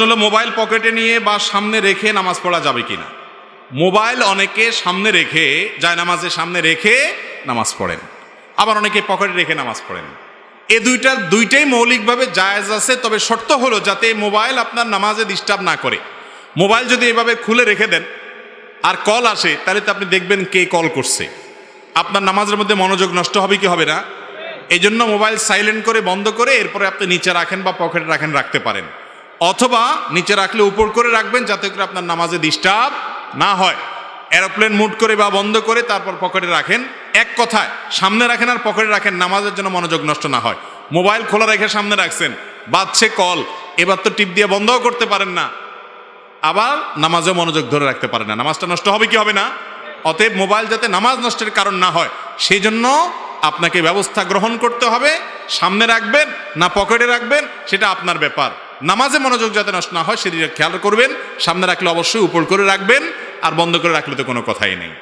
হলো মোবাইল পকেটে নিয়ে বা সামনে রেখে নামাজ পড়া যাবে কিনা। মোবাইল অনেকে সামনে রেখে যায়, নামাজের সামনে রেখে নামাজ পড়েন, আবার অনেকে পকেটে রেখে নামাজ পড়েন। এ দুইটাই মৌলিকভাবে জায়েজ আছে, তবে শর্ত হলো যাতে মোবাইল আপনার নামাজে ডিস্টার্ব না করে। মোবাইল যদি এভাবে খুলে রেখে দেন আর কল আসে, তাহলে তো আপনি দেখবেন কে কল করছে, আপনার নামাজের মধ্যে মনোযোগ নষ্ট হবে কি হবে না। এই জন্য মোবাইল সাইলেন্ট করে বন্ধ করে এরপরে আপনি নিচে রাখেন বা পকেটে রাখতে পারেন, অথবা নিচে রাখলে উপর করে রাখবেন যাতে করে আপনার নামাজে ডিস্টার্ব না হয়। এরোপ্লেন মুড করে বা বন্ধ করে তারপর পকেটে রাখেন। এক কথায় সামনে রাখেন আর পকেটে রাখেন, নামাজের জন্য মনোযোগ নষ্ট না হয়। মোবাইল খোলা রেখে সামনে রাখছেন, বাজছে কল, এবার তো টিপ দিয়ে বন্ধও করতে পারেন না, আবার নামাজে মনোযোগ ধরে রাখতে পারেন না, নামাজটা নষ্ট হবে কি হবে না। অতএব মোবাইল যাতে নামাজ নষ্টের কারণ না হয় সেই জন্য আপনাকে ব্যবস্থা গ্রহণ করতে হবে। সামনে রাখবেন না পকেটে রাখবেন সেটা আপনার ব্যাপার। নামাজে মনোযোগ যাতে নষ্ট না হয় সেদিকে খেয়াল করবেন। সামনে রাখলে অবশ্যই উপর করে রাখবেন, আর বন্ধ করে রাখলে তো কোনো কথাই নেই।